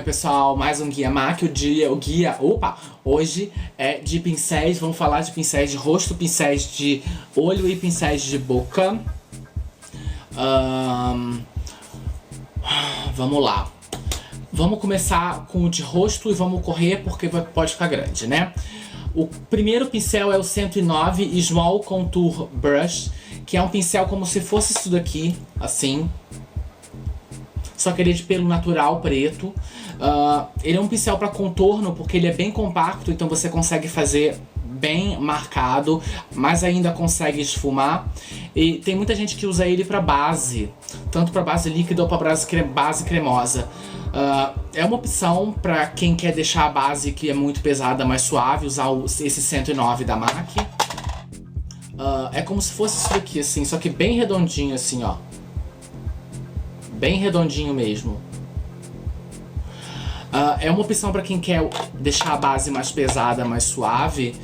pessoal, mais um Guia MAC, hoje é de pincéis, vamos falar de pincéis de rosto, pincéis de olho e pincéis de boca. Vamos lá. Vamos começar com o de rosto e vamos correr porque pode ficar grande, né? O primeiro pincel é o 109 Small Contour Brush, que é um pincel como se fosse isso daqui, assim. Só que ele é de pelo natural preto. Ele é um pincel para contorno porque ele é bem compacto, então você consegue fazer bem marcado, mas ainda consegue esfumar. E tem muita gente que usa ele para base, tanto para base líquida ou para base cremosa. É uma opção para quem quer deixar a base que é muito pesada mais suave, usar esse 109 da MAC. É como se fosse isso aqui, assim, só que bem redondinho, assim, ó. Bem redondinho mesmo. É uma opção para quem quer deixar a base mais pesada, mais suave.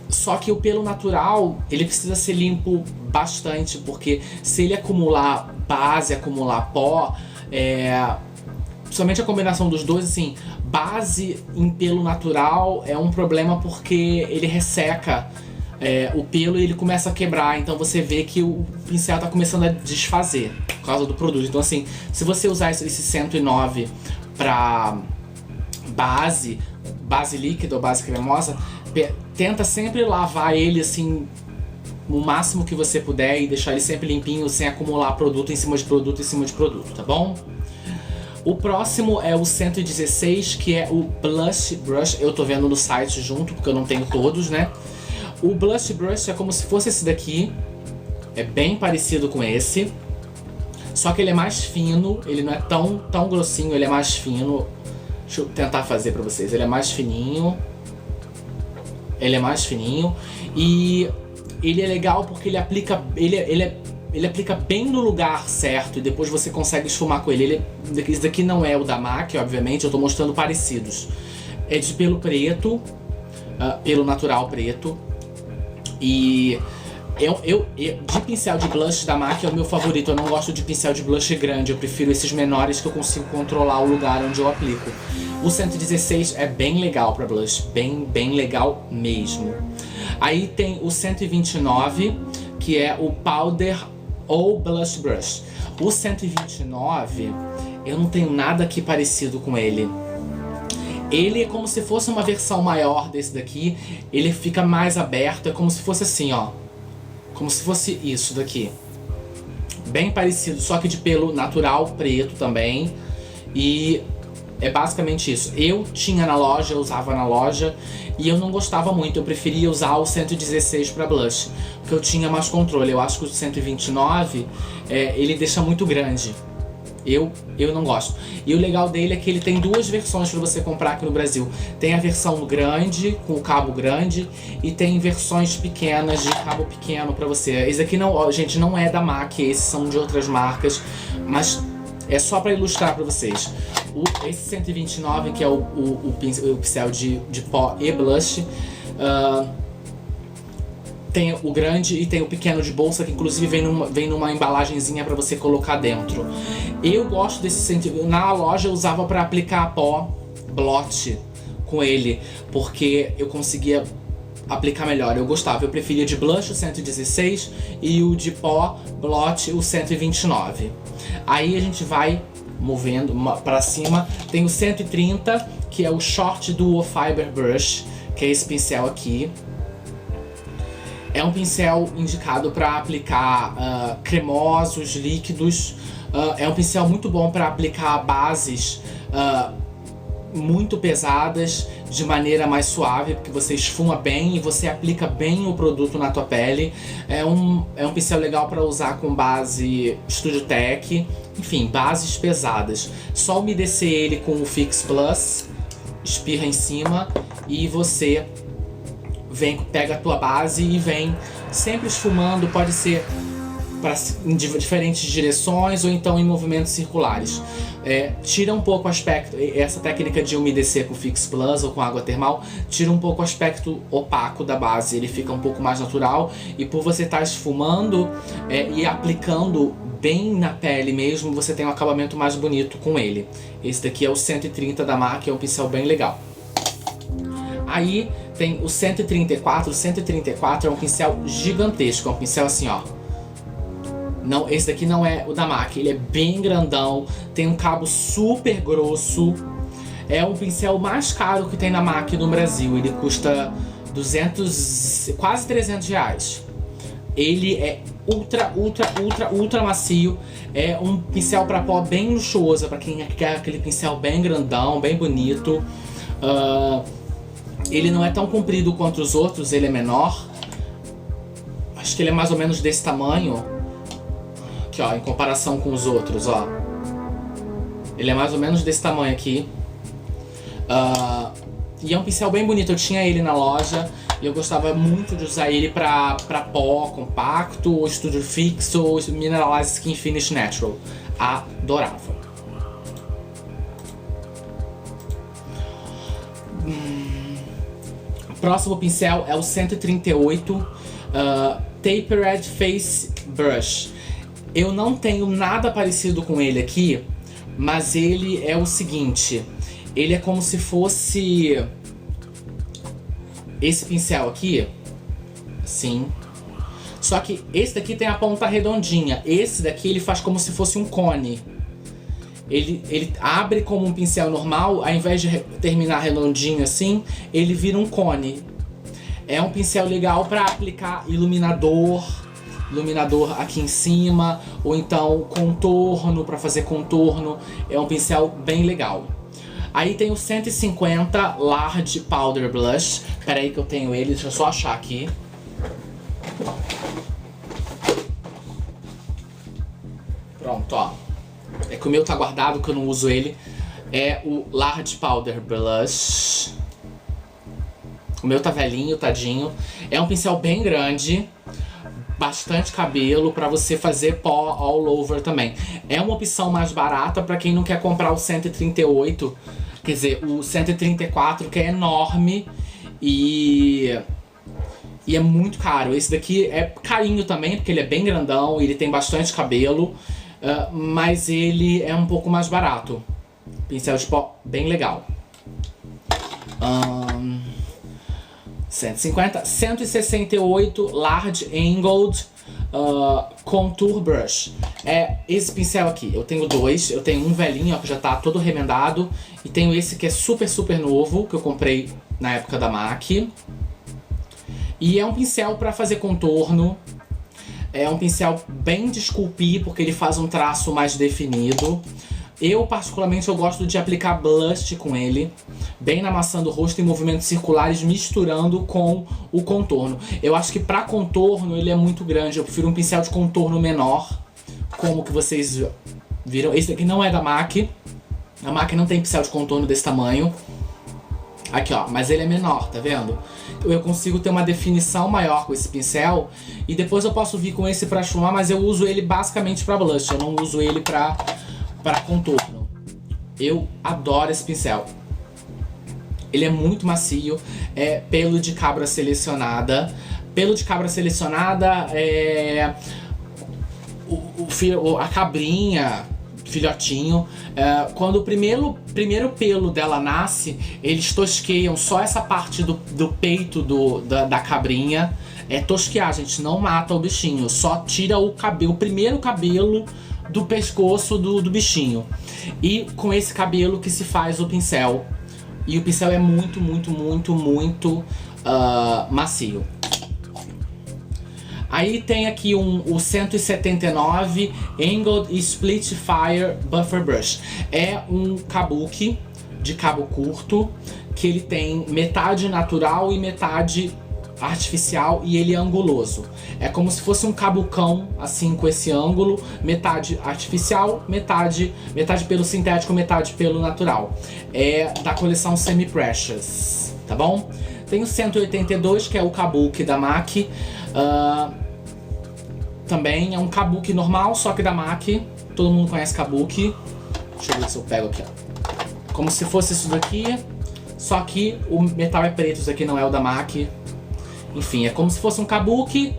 Só que o pelo natural, ele precisa ser limpo bastante, porque se ele acumular base, acumular pó, somente a combinação dos dois, assim, base em pelo natural é um problema porque ele resseca o pelo e ele começa a quebrar, então você vê que o pincel tá começando a desfazer por causa do produto. Então assim, se você usar esse 109 para base líquida ou base cremosa, tenta sempre lavar ele assim o máximo que você puder e deixar ele sempre limpinho, sem acumular produto em cima de produto em cima de produto, tá bom? O próximo é o 116, que é o Blush Brush. Eu tô vendo no site junto, porque eu não tenho todos, né? O Blush Brush é como se fosse esse daqui. É bem parecido com esse. Só que ele é mais fino, ele não é tão grossinho, ele é mais fino. Deixa eu tentar fazer pra vocês. Ele é mais fininho. Ele é mais fininho. E ele é legal porque ele aplica... Ele aplica bem no lugar certo e depois você consegue esfumar com ele. Esse daqui não é o da MAC, obviamente, eu tô mostrando parecidos. É de pelo preto, pelo natural preto. E de pincel de blush da MAC é o meu favorito. Eu não gosto de pincel de blush grande, eu prefiro esses menores que eu consigo controlar o lugar onde eu aplico. O 116 é bem legal para blush, bem legal mesmo. Aí tem o 129, que é o Powder ou Blush Brush. O 129, eu não tenho nada aqui parecido com ele. Ele é como se fosse uma versão maior desse daqui. Ele fica mais aberto, é como se fosse assim, ó. Como se fosse isso daqui. Bem parecido, só que de pelo natural preto também. E é basicamente isso. Eu tinha na loja, eu usava na loja e eu não gostava muito. Eu preferia usar o 116 para blush, porque eu tinha mais controle. Eu acho que o 129 ele deixa muito grande. Eu não gosto. E o legal dele é que ele tem duas versões para você comprar aqui no Brasil. Tem a versão grande, com o cabo grande, e tem versões pequenas de cabo pequeno para você. Esse aqui não, gente, não é da MAC, esses são de outras marcas, mas é só para ilustrar para vocês. Esse 129, que é o pincel de pó e blush, tem o grande e tem o pequeno de bolsa, que inclusive vem numa embalagenzinha para você colocar dentro. Eu gosto desse na loja eu usava para aplicar pó, blot com ele, porque eu conseguia aplicar melhor, eu gostava. Eu preferia de blush o 116 e o de pó, blot, o 129. Aí a gente vai movendo para cima. Tem o 130, que é o Short Duo Fiber Brush, que é esse pincel aqui. É um pincel indicado para aplicar cremosos, líquidos. É um pincel muito bom para aplicar bases muito pesadas de maneira mais suave, porque você esfuma bem e você aplica bem o produto na tua pele. É um pincel legal para usar com base Studio Tech, enfim, bases pesadas. Só umedecer ele com o Fix Plus, espirra em cima e você pega a tua base e vem sempre esfumando. Pode ser em diferentes direções ou então em movimentos circulares. Tira um pouco o aspecto, essa técnica de umedecer com Fix Plus ou com água termal, tira um pouco o aspecto opaco da base, ele fica um pouco mais natural, e por você estar esfumando e aplicando bem na pele mesmo, você tem um acabamento mais bonito com ele. Esse daqui é o 130 da MAC, é um pincel bem legal. Aí tem o 134, o 134 é um pincel gigantesco, é um pincel assim, ó. Não, esse daqui não é o da MAC, ele é bem grandão, tem um cabo super grosso. É um pincel mais caro que tem na MAC no Brasil, ele custa 200, quase 300 reais. Ele é ultra macio, é um pincel para pó bem luxuoso, para quem quer aquele pincel bem grandão, bem bonito. Ele não é tão comprido quanto os outros, ele é menor. Acho que ele é mais ou menos desse tamanho. Aqui, ó, em comparação com os outros, ó. Ele é mais ou menos desse tamanho aqui. E é um pincel bem bonito, eu tinha ele na loja. E eu gostava muito de usar ele pra pó compacto, ou estúdio fixo, ou Mineralized Skin Finish Natural. Adorava. Próximo pincel é o 138 Tapered Face Brush. Eu não tenho nada parecido com ele aqui, mas ele é o seguinte, ele é como se fosse esse pincel aqui, assim. Só que esse daqui tem a ponta redondinha, esse daqui ele faz como se fosse um cone. Ele abre como um pincel normal, ao invés de terminar redondinho assim, ele vira um cone. É um pincel legal para aplicar iluminador aqui em cima, ou então contorno, para fazer contorno. É um pincel bem legal. Aí tem o 150 Large Powder Blush. Pera aí que eu tenho ele, deixa eu só achar aqui. Pronto, ó. É que o meu tá guardado, que eu não uso ele. É o Large Powder Blush. O meu tá velhinho, tadinho. É um pincel bem grande, bastante cabelo, pra você fazer pó all over também. É uma opção mais barata pra quem não quer comprar o 138. Quer dizer, o 134, que é enorme e é muito caro. Esse daqui é carinho também, porque ele é bem grandão e ele tem bastante cabelo. Mas ele é um pouco mais barato. Pincel de pó bem legal. 150, 168 Large Angled Contour Brush. É esse pincel aqui. Eu tenho dois. Eu tenho um velhinho, ó, que já tá todo remendado. E tenho esse que é super novo, que eu comprei na época da MAC. E é um pincel para fazer contorno. É um pincel bem de esculpir, porque ele faz um traço mais definido. Eu, particularmente, eu gosto de aplicar blush com ele, bem na maçã do rosto, em movimentos circulares, misturando com o contorno. Eu acho que para contorno ele é muito grande, eu prefiro um pincel de contorno menor, como que vocês viram. Esse aqui não é da MAC, a MAC não tem pincel de contorno desse tamanho. Aqui, ó, mas ele é menor, tá vendo? Eu consigo ter uma definição maior com esse pincel, e depois eu posso vir com esse pra esfumar, mas eu uso ele basicamente pra blush, eu não uso ele pra contorno. Eu adoro esse pincel. Ele é muito macio, é pelo de cabra selecionada. Pelo de cabra selecionada é a cabrinha, filhotinho. Quando o primeiro pelo dela nasce, eles tosqueiam só essa parte do peito da cabrinha. É tosquear, gente, não mata o bichinho, só tira o primeiro cabelo do pescoço do bichinho. E com esse cabelo que se faz o pincel. E o pincel é muito macio. Aí tem aqui o 179 Angled Split Fire Buffer Brush. É um kabuki de cabo curto, que ele tem metade natural e metade artificial, e ele é anguloso. É como se fosse um cabucão, assim, com esse ângulo, metade artificial, metade pelo sintético, metade pelo natural. É da coleção Semi Precious, tá bom? Tem o 182, que é o kabuki da MAC. também é um kabuki normal, só que da MAC. Todo mundo conhece kabuki. Deixa eu ver se eu pego aqui, ó. Como se fosse isso daqui, só que o metal é preto, isso aqui não é o da MAC. Enfim, é como se fosse um kabuki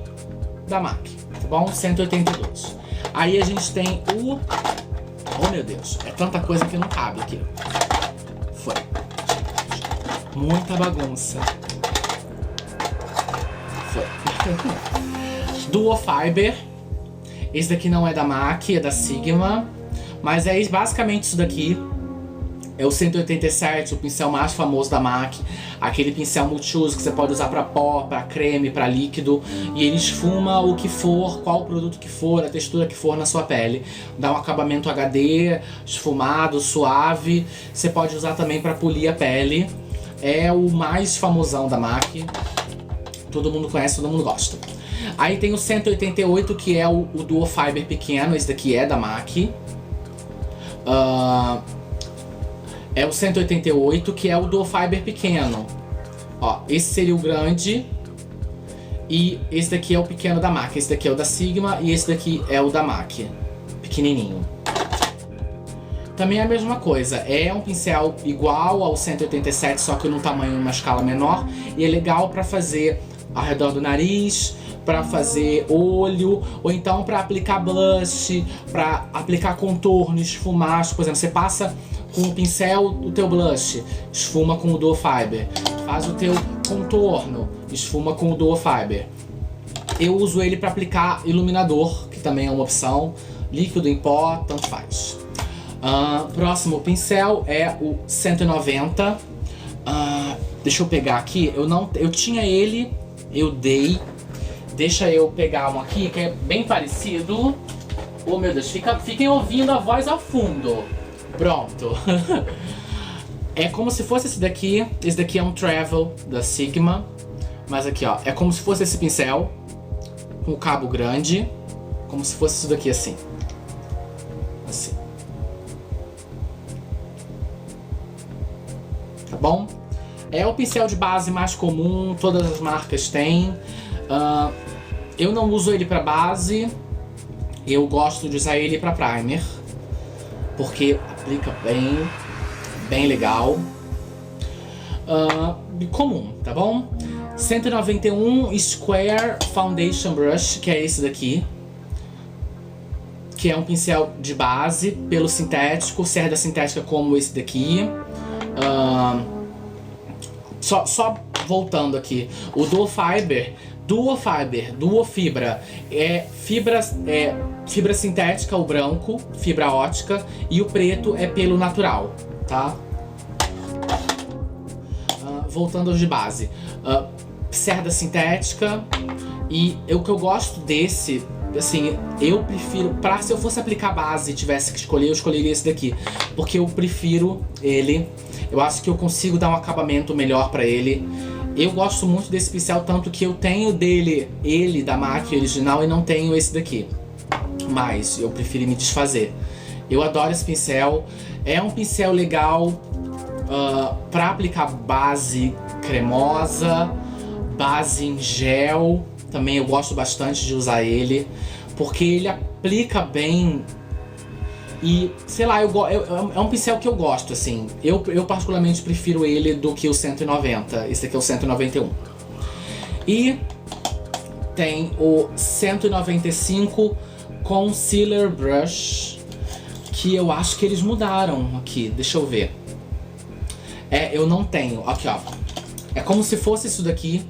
da MAC, tá bom? 182. Aí a gente tem o... Oh, meu Deus, é tanta coisa que não cabe aqui. Foi. Muita bagunça. Foi. Duo Fiber. Esse daqui não é da MAC, é da Sigma. Mas é basicamente isso daqui. É o 187, o pincel mais famoso da MAC. Aquele pincel multiuso que você pode usar pra pó, pra creme, pra líquido. E ele esfuma o que for, qual produto que for, a textura que for na sua pele. Dá um acabamento HD, esfumado, suave. Você pode usar também pra polir a pele. É o mais famosão da MAC. Todo mundo conhece, todo mundo gosta. Aí tem o 188, que é o Duo Fiber pequeno. Esse daqui é da MAC. É o 188, que é o Duo Fiber pequeno. Ó, esse seria o grande. E esse daqui é o pequeno da MAC. Esse daqui é o da Sigma e esse daqui é o da MAC. Pequenininho. Também é a mesma coisa. É um pincel igual ao 187, só que num tamanho, numa escala menor. E é legal pra fazer ao redor do nariz, pra fazer olho, ou então pra aplicar blush, pra aplicar contorno, esfumar. Por exemplo, você passa com o pincel o teu blush, esfuma com o Duo Fiber. Faz o teu contorno, esfuma com o Duo Fiber. Eu uso ele pra aplicar iluminador, que também é uma opção. Líquido em pó, tanto faz. Próximo pincel é o 190. Deixa eu pegar aqui. Eu tinha ele, eu dei. Deixa eu pegar um aqui que é bem parecido. Oh, meu Deus, fiquem ouvindo a voz ao fundo. Pronto. É como se fosse esse daqui. Esse daqui é um Travel da Sigma. Mas aqui, ó, é como se fosse esse pincel com o cabo grande. Como se fosse isso daqui, assim. Assim. Tá bom? É o pincel de base mais comum, todas as marcas têm. Eu não uso ele pra base. Eu gosto de usar ele pra primer, porque aplica bem legal. Comum, tá bom? 191 Square Foundation Brush, que é esse daqui. Que é um pincel de base, pelo sintético, serra da sintética como esse daqui. Só voltando aqui, o Duo Fiber, Duo Fibra, é fibra sintética, o branco, fibra ótica, e o preto é pelo natural, tá? Voltando aos de base, cerda sintética, e o que eu gosto desse, assim, eu prefiro, se eu fosse aplicar base e tivesse que escolher, eu escolheria esse daqui, porque eu prefiro ele. Eu acho que eu consigo dar um acabamento melhor pra ele. Eu gosto muito desse pincel, tanto que eu tenho ele da MAC original, e não tenho esse daqui. Mas eu preferi me desfazer. Eu adoro esse pincel. É um pincel legal pra aplicar base cremosa, base em gel. Também eu gosto bastante de usar ele, porque ele aplica bem. E, sei lá, é um pincel que eu gosto, assim. Eu particularmente prefiro ele do que o 190. Esse aqui é o 191. E tem o 195 Concealer Brush, que eu acho que eles mudaram aqui. Deixa eu ver. Eu não tenho. Aqui, ó. É como se fosse isso daqui.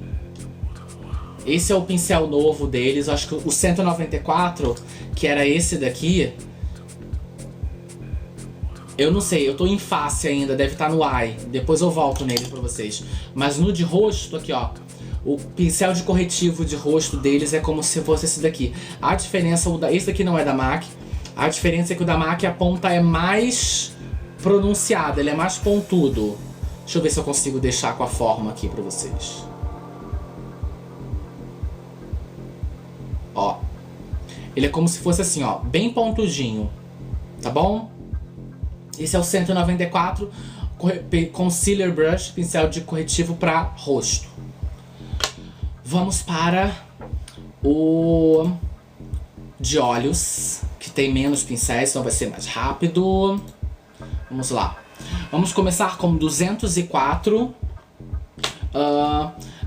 Esse é o pincel novo deles. Eu acho que o 194, que era esse daqui... Eu não sei, eu tô em face ainda, deve estar no eye. Depois eu volto nele pra vocês. Mas no de rosto, aqui ó, o pincel de corretivo de rosto deles é como se fosse esse daqui. A diferença, esse daqui não é da MAC. A diferença é que o da MAC, a ponta é mais pronunciada, ele é mais pontudo. Deixa eu ver se eu consigo deixar com a forma aqui pra vocês. Ó. Ele é como se fosse assim, ó, bem pontudinho. Tá bom? Esse é o 194 Concealer Brush, pincel de corretivo para rosto. Vamos para o de olhos, que tem menos pincéis, então vai ser mais rápido. Vamos lá. Vamos começar com 204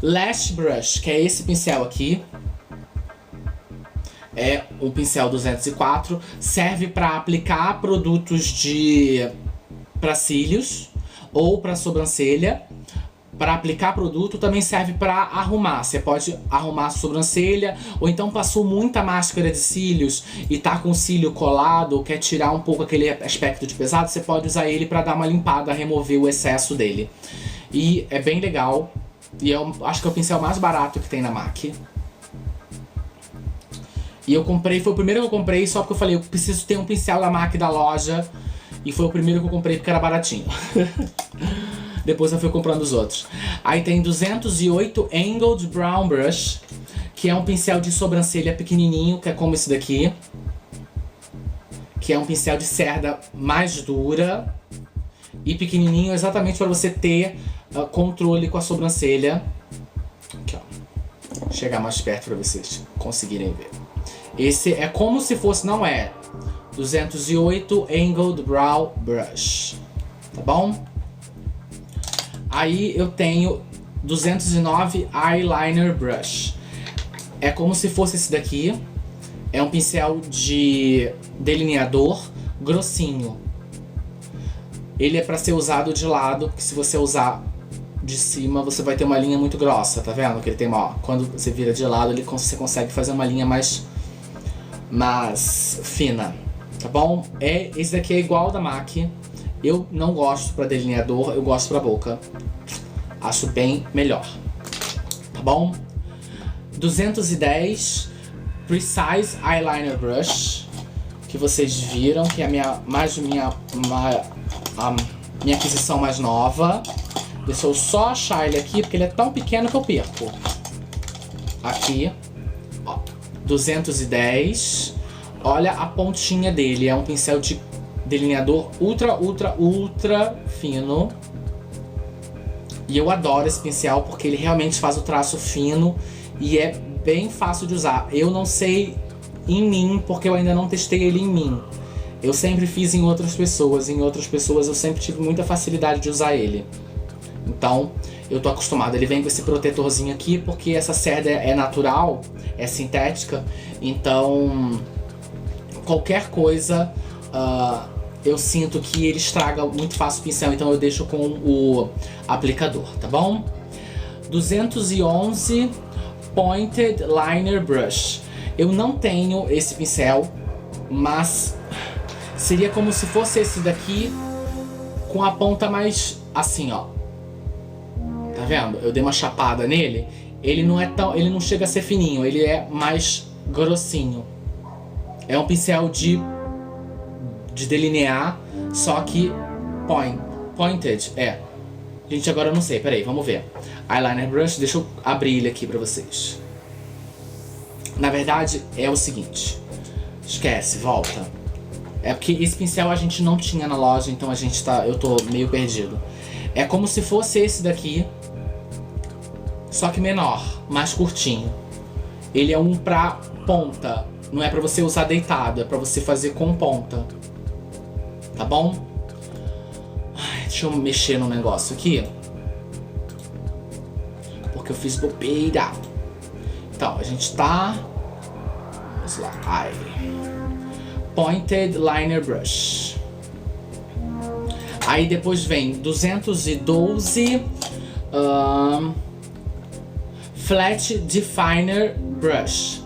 Lash Brush, que é esse pincel aqui. É um pincel 204, serve para aplicar produtos para cílios ou para sobrancelha. Para aplicar produto também serve para arrumar. Você pode arrumar a sobrancelha, ou então passou muita máscara de cílios e tá com o cílio colado ou quer tirar um pouco aquele aspecto de pesado, você pode usar ele para dar uma limpada, remover o excesso dele. E é bem legal. E eu acho que é o pincel mais barato que tem na MAC. E eu comprei, foi o primeiro que eu comprei só porque eu falei, eu preciso ter um pincel da MAC da loja. E foi o primeiro que eu comprei porque era baratinho. Depois eu fui comprando os outros. Aí tem 208 Angled Brown Brush, que é um pincel de sobrancelha pequenininho, que é como esse daqui. Que é um pincel de cerda mais dura e pequenininho, exatamente para você ter controle com a sobrancelha. Aqui, ó. Vou chegar mais perto para vocês conseguirem ver. Esse é como se fosse, não é, 208 Angled Brow Brush, tá bom? Aí eu tenho 209 Eyeliner Brush. É como se fosse esse daqui. É um pincel de delineador grossinho. Ele é para ser usado de lado, porque se você usar de cima, você vai ter uma linha muito grossa, tá vendo? Que ele tem ó, quando você vira de lado, você consegue fazer uma linha mais fina, tá bom? Esse daqui é igual ao da MAC. Eu não gosto pra delineador, eu gosto pra boca. Acho bem melhor, tá bom? 210 Precise Eyeliner Brush, que vocês viram, que é a minha aquisição mais nova. Deixa eu só achar ele aqui, porque ele é tão pequeno que eu perco. Aqui, ó, 210. Olha a pontinha dele, é um pincel de delineador ultra fino. E eu adoro esse pincel porque ele realmente faz o traço fino e é bem fácil de usar. Eu não sei em mim, porque eu ainda não testei ele em mim. Eu sempre fiz em outras pessoas. Em outras pessoas eu sempre tive muita facilidade de usar ele. Então, eu tô acostumado. Ele vem com esse protetorzinho aqui, porque essa cerda é natural, é sintética. Então, qualquer coisa, eu sinto que ele estraga muito fácil o pincel. Então eu deixo com o aplicador, tá bom? 211 Pointed Liner Brush. Eu não tenho esse pincel, mas seria como se fosse esse daqui com a ponta mais assim, ó. Tá vendo? Eu dei uma chapada nele. Ele não chega a ser fininho, ele é mais grossinho. É um pincel de delinear, só que pointed, Gente, agora eu não sei, peraí, vamos ver. Eyeliner Brush, deixa eu abrir ele aqui pra vocês. Na verdade, é o seguinte. Esquece, volta. É porque esse pincel a gente não tinha na loja, então eu tô meio perdido. É como se fosse esse daqui, só que menor, mais curtinho. Ele é um pra ponta, não é pra você usar deitado, é pra você fazer com ponta. Tá bom? Ai, deixa eu mexer no negócio aqui, porque eu fiz bobeira. Então, a gente tá... Vamos lá. Ai. Pointed Liner Brush. Aí depois vem 212 Flat Definer Brush.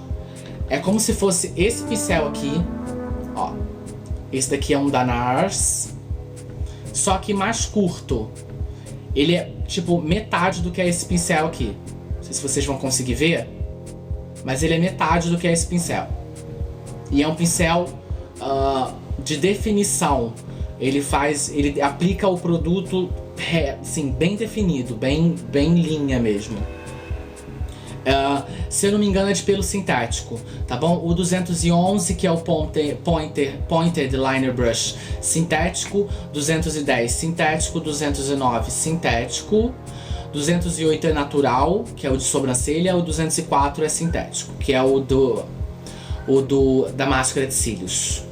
É como se fosse esse pincel aqui, ó. Esse daqui é um da NARS, só que mais curto. Ele é tipo metade do que é esse pincel aqui. Não sei se vocês vão conseguir ver, mas ele é metade do que é esse pincel. E é um pincel de definição. Ele aplica o produto assim, bem definido, bem linha mesmo. Se eu não me engano é de pelo sintético, tá bom? O 211, que é o Pointed Liner Brush sintético, 210 sintético, 209 sintético, 208 é natural, que é o de sobrancelha, o 204 é sintético, que é o da máscara de cílios.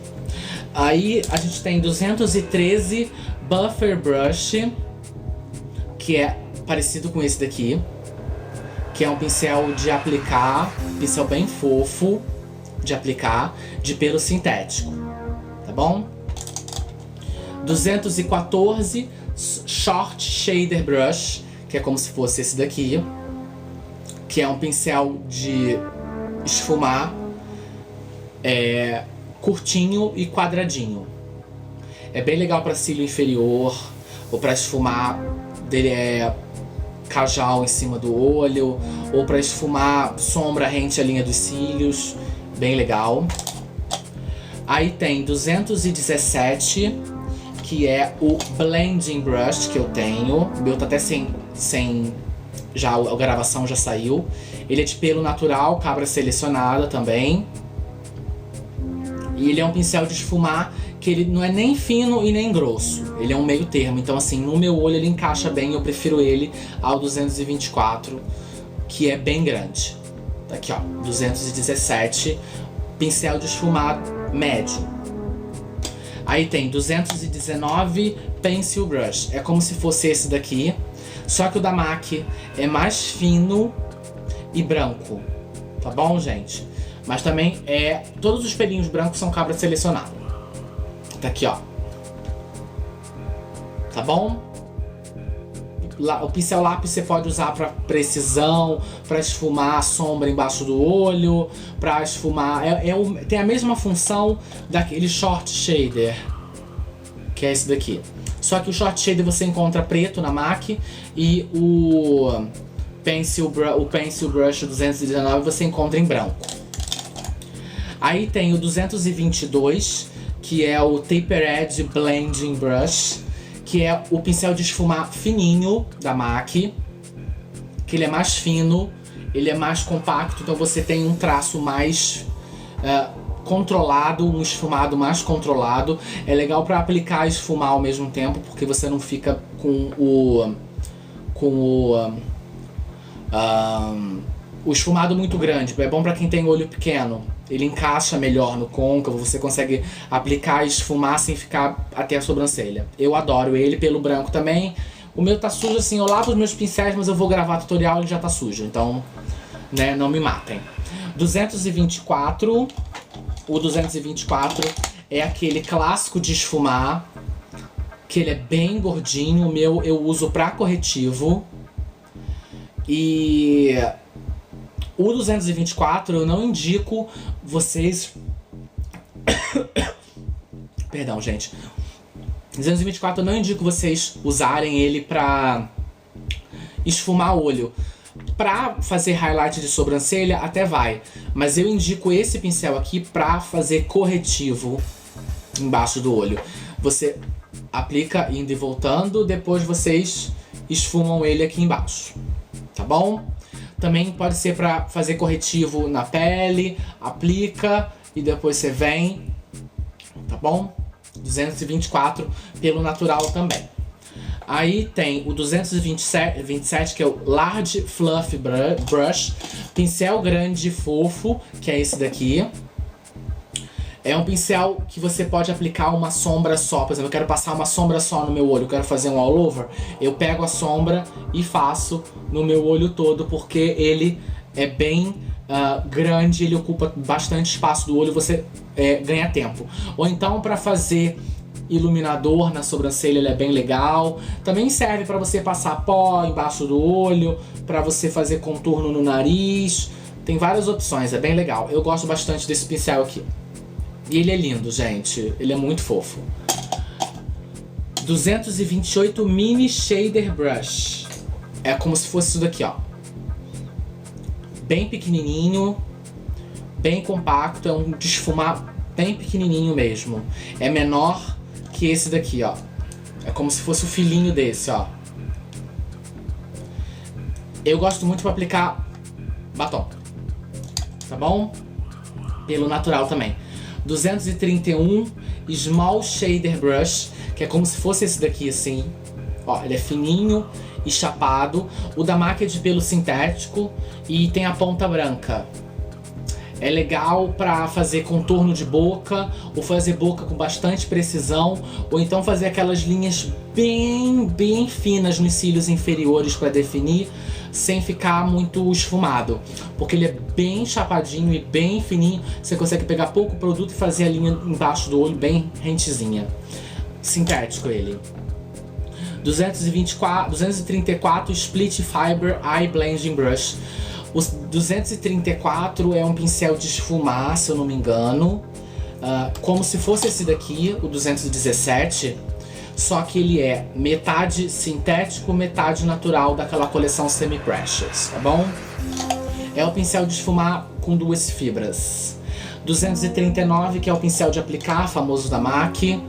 Aí a gente tem 213 Buffer Brush, que é parecido com esse daqui, que é um pincel de aplicar, pincel bem fofo de aplicar, de pelo sintético, tá bom? 214 Short Shader Brush, que é como se fosse esse daqui, que é um pincel de esfumar, curtinho e quadradinho. É bem legal para cílio inferior, ou para esfumar cajal em cima do olho, ou para esfumar sombra rente à linha dos cílios. Bem legal. Aí tem 217, que é o Blending Brush que eu tenho. O meu tá até sem já a gravação já saiu. Ele é de pelo natural, cabra selecionada também. E ele é um pincel de esfumar que ele não é nem fino e nem grosso. Ele é um meio termo. Então assim, no meu olho ele encaixa bem. Eu prefiro ele ao 224, que é bem grande. Tá aqui ó, 217, pincel de esfumar médio. Aí tem 219 Pencil Brush. É como se fosse esse daqui, só que o da MAC é mais fino e branco. Tá bom, gente? Mas também todos os pelinhos brancos são cabra selecionado. Tá aqui, ó. Tá bom? O pincel lápis você pode usar para precisão, para esfumar a sombra embaixo do olho, para esfumar... tem a mesma função daquele Short Shader, que é esse daqui. Só que o Short Shader você encontra preto na MAC e o Pencil Brush 219 você encontra em branco. Aí tem o 222, que é o Taper Edge Blending Brush, que é o pincel de esfumar fininho da MAC, que ele é mais fino, ele é mais compacto, então você tem um traço mais controlado, um esfumado mais controlado. É legal para aplicar e esfumar ao mesmo tempo, porque você não fica com o esfumado muito grande. É bom para quem tem olho pequeno. Ele encaixa melhor no côncavo, você consegue aplicar e esfumar sem ficar até a sobrancelha. Eu adoro ele, pelo branco também. O meu tá sujo assim, eu lavo os meus pincéis, mas eu vou gravar tutorial e ele já tá sujo. Então, né, não me matem. 224. O 224 é aquele clássico de esfumar, que ele é bem gordinho. O meu eu uso pra corretivo. E... o 224 eu não indico vocês... Perdão, gente. 224 eu não indico vocês usarem ele pra esfumar olho. Pra fazer highlight de sobrancelha até vai. Mas eu indico esse pincel aqui pra fazer corretivo embaixo do olho. Você aplica indo e voltando, depois vocês esfumam ele aqui embaixo. Tá bom? Também pode ser para fazer corretivo na pele, aplica e depois você vem, tá bom? 224 pelo natural também. Aí tem o 227, que é o Large Fluff Brush, pincel grande e fofo, que é esse daqui. É um pincel que você pode aplicar uma sombra só. Por exemplo, eu quero passar uma sombra só no meu olho, eu quero fazer um all over. Eu pego a sombra e faço no meu olho todo, porque ele é bem grande, ele ocupa bastante espaço do olho, você ganha tempo. Ou então para fazer iluminador na sobrancelha, ele é bem legal. Também serve para você passar pó embaixo do olho, para você fazer contorno no nariz. Tem várias opções, é bem legal. Eu gosto bastante desse pincel aqui. E ele é lindo, gente. Ele é muito fofo. 228 Mini Shader Brush. É como se fosse isso daqui, ó. Bem pequenininho, bem compacto. É um de esfumar bem pequenininho mesmo. É menor que esse daqui, ó. É como se fosse o filhinho desse, ó. Eu gosto muito para aplicar batom. Tá bom? Pelo natural também. 231 Small Shader Brush, que é como se fosse esse daqui assim. Ó, ele é fininho e chapado. O da MAC é de pelo sintético e tem a ponta branca. É legal pra fazer contorno de boca, ou fazer boca com bastante precisão, ou então fazer aquelas linhas bem finas nos cílios inferiores pra definir, sem ficar muito esfumado. Porque ele é bem chapadinho e bem fininho, você consegue pegar pouco produto e fazer a linha embaixo do olho bem rentezinha. Sintético ele. 234 Split Fiber Eye Blending Brush. O 234 é um pincel de esfumar, se eu não me engano, como se fosse esse daqui, o 217, só que ele é metade sintético, metade natural daquela coleção Semi Precious, tá bom? É o pincel de esfumar com duas fibras. 239, que é o pincel de aplicar, famoso da MAC,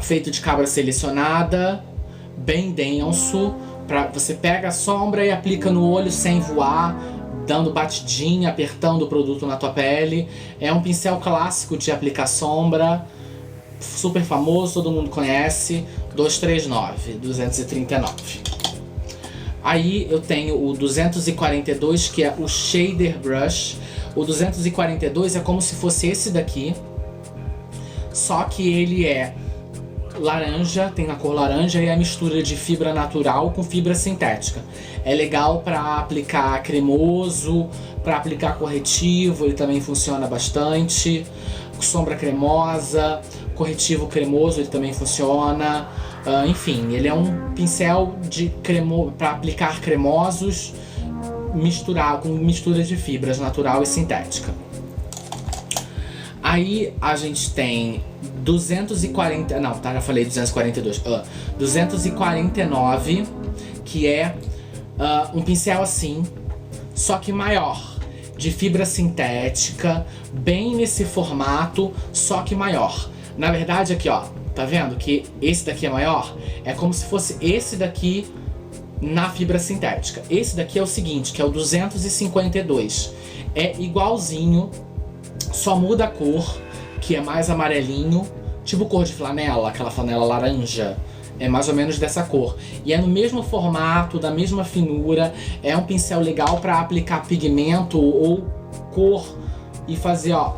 feito de cabra selecionada, bem denso. Você pega a sombra e aplica no olho sem voar, dando batidinha, apertando o produto na tua pele. É um pincel clássico de aplicar sombra, super famoso, todo mundo conhece. 239. Aí eu tenho o 242, que é o Shader Brush. O 242 é como se fosse esse daqui, só que ele é laranja, tem a cor laranja e a mistura de fibra natural com fibra sintética. É legal para aplicar cremoso, para aplicar corretivo, ele também funciona bastante. Sombra cremosa, corretivo cremoso, ele também funciona. Enfim, ele é um pincel para aplicar cremosos, com mistura de fibras natural e sintética. Aí a gente tem 240, não, tá, já falei 242. 249, que é um pincel assim, só que maior, de fibra sintética, bem nesse formato, só que maior. Na verdade aqui, ó, tá vendo que esse daqui é maior? É como se fosse esse daqui na fibra sintética. Esse daqui é o seguinte, que é o 252. É igualzinho, só muda a cor, que é mais amarelinho, tipo cor de flanela, aquela flanela laranja. É mais ou menos dessa cor. E é no mesmo formato, da mesma finura. É um pincel legal para aplicar pigmento ou cor e fazer, ó,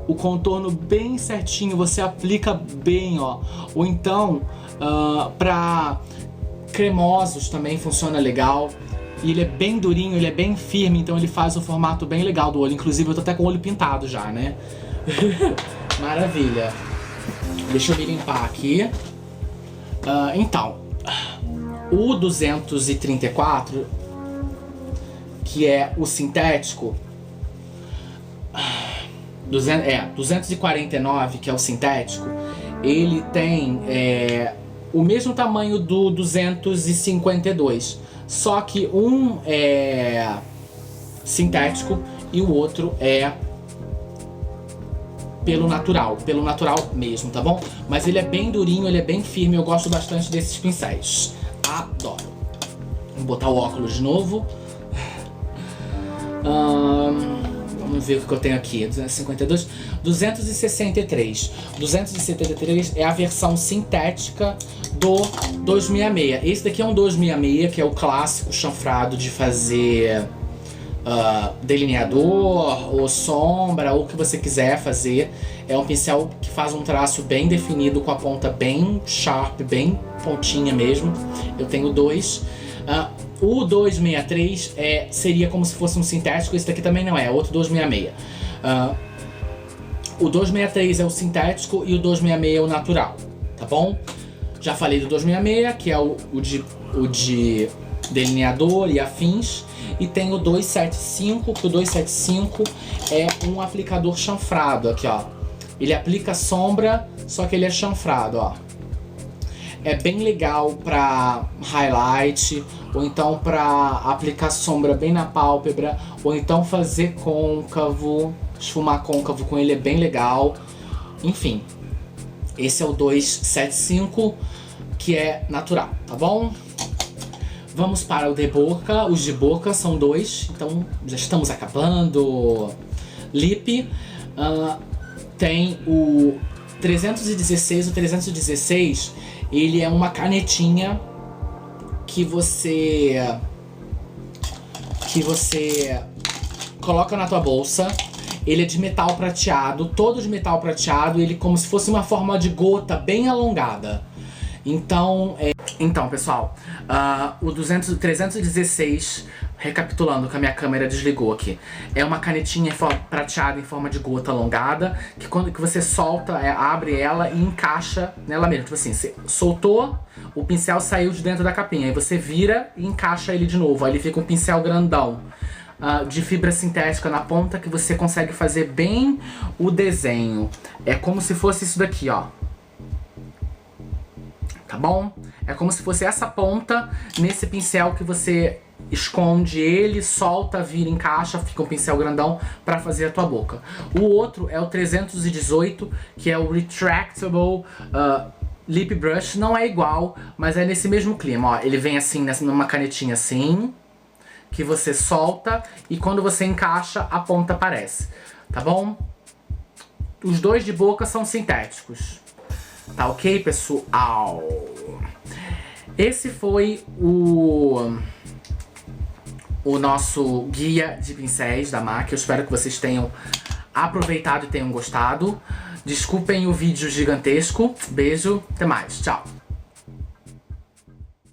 o contorno bem certinho. Você aplica bem, ó. Ou então, para cremosos também funciona legal. E ele é bem durinho, ele é bem firme, então ele faz o formato bem legal do olho. Inclusive eu tô até com o olho pintado já, né? Maravilha. Deixa eu me limpar aqui. Então, o 234, que é o sintético, 249, que é o sintético, ele tem o mesmo tamanho do 252, só que um é sintético e o outro é pelo natural mesmo, tá bom? Mas ele é bem durinho, ele é bem firme, eu gosto bastante desses pincéis. Adoro. Vou botar o óculos de novo. Vamos ver o que eu tenho aqui. 252. 263. 273 é a versão sintética do 266. Esse daqui é um 266, que é o clássico chanfrado de fazer delineador ou sombra, ou o que você quiser fazer. É um pincel que faz um traço bem definido, com a ponta bem sharp, bem pontinha mesmo. Eu tenho dois. O 263 seria como se fosse um sintético. Esse daqui também não é outro 266. O 263 é o sintético e o 266 é o natural, tá bom? Já falei do 266, que é o de delineador e afins. E tem o 275, que o 275 é um aplicador chanfrado, aqui ó. Ele aplica sombra, só que ele é chanfrado, ó. É bem legal pra highlight, ou então pra aplicar sombra bem na pálpebra, ou então fazer côncavo, esfumar côncavo com ele é bem legal. Enfim, esse é o 275, que é natural, tá bom? Vamos para o de boca. Os de boca são dois, então já estamos acabando. Lip, tem o 316. O 316, ele é uma canetinha que você coloca na tua bolsa. Ele é de metal prateado, todo de metal prateado, ele como se fosse uma forma de gota bem alongada. Então, pessoal, o 316, recapitulando que a minha câmera desligou aqui, é uma canetinha prateada em forma de gota alongada, que quando que você solta, abre ela e encaixa nela mesmo. Tipo assim, você soltou, o pincel saiu de dentro da capinha, aí você vira e encaixa ele de novo, aí ele fica um pincel grandão. De fibra sintética na ponta, que você consegue fazer bem o desenho. É como se fosse isso daqui, ó. Tá bom? É como se fosse essa ponta nesse pincel que você esconde ele, solta, vira, encaixa, fica um pincel grandão pra fazer a tua boca. O outro é o 318, que é o Retractable Lip Brush. Não é igual, mas é nesse mesmo clima, ó. Ele vem assim, numa canetinha assim, que você solta e quando você encaixa, a ponta aparece, tá bom? Os dois de boca são sintéticos, tá ok, pessoal? Esse foi o nosso guia de pincéis da MAC. Eu espero que vocês tenham aproveitado e tenham gostado. Desculpem o vídeo gigantesco. Beijo, até mais, tchau!